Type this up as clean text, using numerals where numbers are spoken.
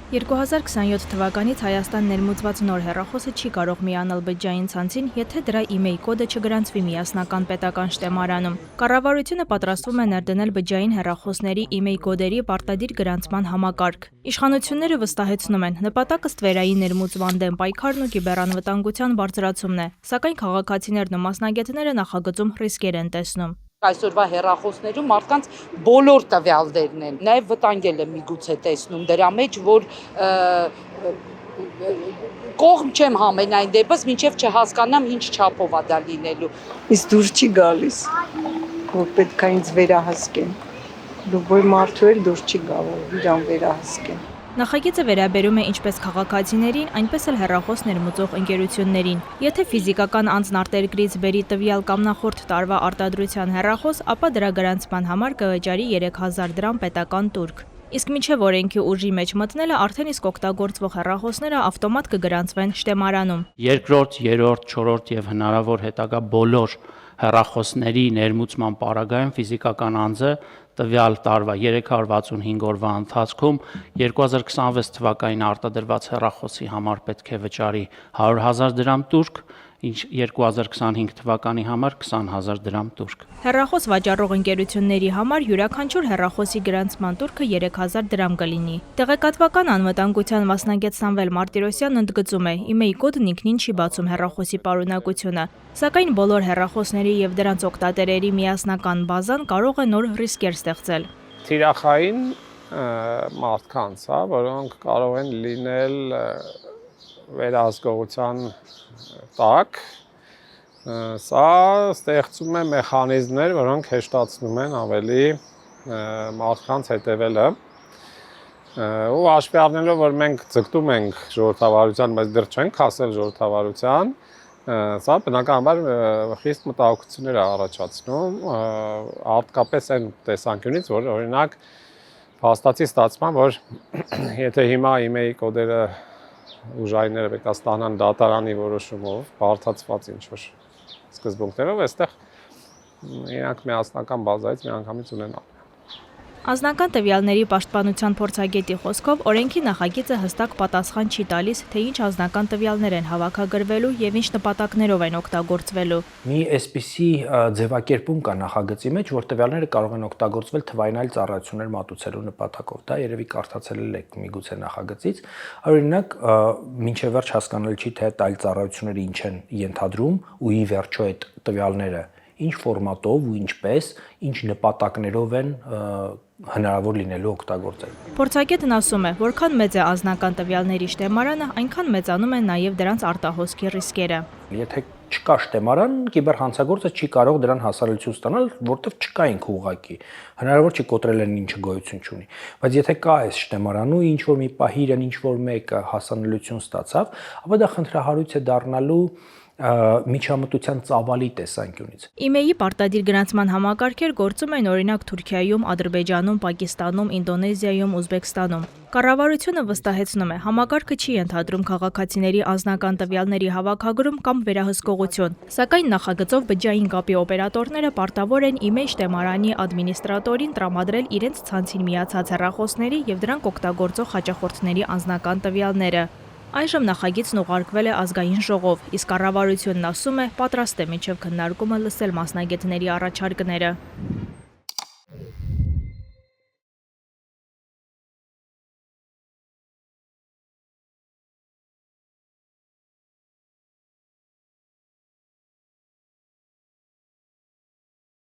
2027 թվականից Հայաստան ներմուծված նոր հեռախոսը չի կարող միանալ բջջային ցանցին, եթե դրա email կոդը չգրանցվի միասնական պետական շտեմարանում։ Կառավարությունը պատրաստվում է ներդնել բջջային հեռախոսների email կոդերի պարտադիր գրանցման համակարգ։ Իշխանությունները վստահեցնում են, նպատակը ստվերային ներմուծման դեմ պայքարն ու կիբերանվտանգության բարձրացումն է, սակայն քաղաքացիներն ու մասնագետները նախագծում ռիսկեր են տեսնում։ Այսօրվա հեռախոսներում մարդկանց բոլոր տվյալներն են, նաև վտանգել եմ միգուցե տեսնում դրա մեջ, որ կողմ չեմ համենայն դեպս, մինչև չհասկանամ ինչ չափով է դա լինելու։ Իսկ դուր չի գալիս, որ պետք է ինձ վերահսկեն, որ մարդու էլ դուր չի գալու, իրան վերահսկեն։ Նախագիծը վերաբերում է ինչպես քաղաքացիներին, այնպես էլ հեռախոս ներմուծող ընկերություններին։ Եթե ֆիզիկական անձն արտերկրից բերի տվյալ կամ նախորդ տարվա արտադրության հեռախոս, ապա դրա գրանցման համար կվճարի 3000 դրամ պետական տուրք։ Իսկ մինչև օրենքի ուժի մեջ մտնելը արդեն իսկ օգտագործվող հեռախոսները ավտոմատ կգրանցվեն շտեմարանում։ Երկրորդ, երրորդ, չորրորդ եւ հնարավոր հետագա բոլոր հեռախոսների ներմուծման պարագայում ֆիզիկական անձը տվյալ տարվա 365 օրվա ընթացքում 2026 թվականին արտադրված հեռախոսի համար պետք է վճարի 100,000 դրամ տուրք, ինչ 2025 թվականի համար 20,000 դրամ տուրք։ Հեռախոս վաճառող ընկերությունների համար յուրաքանչյուր հեռախոսի գրանցման տուրքը 3000 դրամ կլինի։ Տեղեկատվական անվտանգության մասնագետ Սամվել Մարտիրոսյանն ընդգծում է, email կոդն ինքնին չի բացում հեռախոսի պարունակությունը, սակայն բոլոր հեռախոսների եւ դրանց օգտատերերի միասնական բազան կարող է նոր ռիսկեր ստեղծել։ Թիրախային մարդկանց, որոնք կարող են լինել վերահսկողության տակ, սա ստեղծում է մեխանիզմներ, որոնք հեշտացնում են ավելի մարդկանց հետևելը ու հաշվի առնելով, որ մենք ձգտում ենք ժողովրդավարության, բայց դեռ չենք հասել ժողովրդավարության, սա բնականաբար խիստ մտահոգություններ է առաջացնում, հատկապես այն տեսանկյունից, որ օրինակ փաստացի ստացվում, որ եթե հիմա email կոդերը ուժայինները պետք է ստանան դատարանի որոշումով, բարդացված ինչ-որ սկզբունքներով, այստեղ իրանք միասնական բազայից միանգամից ունենան։ Անձնական տվյալների պաշտպանության փորձագետի խոսքով օրենքի նախագիծը հստակ պատասխան չի տալիս, թե ինչ անձնական տվյալներ են հավաքագրվելու եւ ինչ նպատակներով են օգտագործվելու։ Մի այսպիսի ձևակերպում կա նախագծի մեջ, որ տվյալները կարող են օգտագործվել թվային այլ ծառայություններ մատուցելու նպատակով։ Դա երևի կարդացել եք միգուցե նախագծից։ Օրինակ, մինչև վերջ հասկանալ չի, թե այդ այլ ծառայությունները ինչ են ենթադրում ու ի վերջո այդ տվյալները ինչ ֆորմատով ու ինչպես, ինչ նպատակներով են հնարավոր լինելու օգտագործել։ Փորձագետն ասում է, որքան մեծ է անձնական տվյալների շտեմարանը, այնքան մեծանում են նաև դրանց արտահոսքի ռիսկերը։ Եթե չկա շտեմարան, կիբերհանցագործը չի կարող դրան հասարելություն ստանալ, որտեղ չկա ինքը ուղղակի։ Հնարավոր չի կոտրել են ինչը գոյություն չունի։ Բայց եթե կա այս շտեմարան ու ինչ որ մի պահի իրեն ինչ որ մեկը հասանելիություն ստացավ, ապա դա խնդրահարույց է դառնալու միջամտության ծավալի տեսանկյունից։ Email-ի պարտադիր գրանցման համակարգեր գործում են օրինակ Թուրքիայում, Ադրբեջանում, Պակիստանում, Ինդոնեզիայում, Ուզբեկստանում։ Կառավարությունը վստահեցնում է, համակարգը չի ենթադրում քաղաքացիների անձնական տվյալների հավաքագրում կամ վերահսկողություն, սակայն նախագծով բջջային կապի օպերատորները պարտավոր են email շտեմարանի ադմինիստրատորին տրամադրել իրենց ցանցին միացած հեռախոսների եւ դրանք օգտագործող հաճախորդների անձնական տվյալները։ Այժմ նախագիծն ուղարկվել է ազգային ժողով, իսկ կառավարությունն ասում է, պատրաստ է մինչև քննարկումը լսել մասնագետների առաջարկները։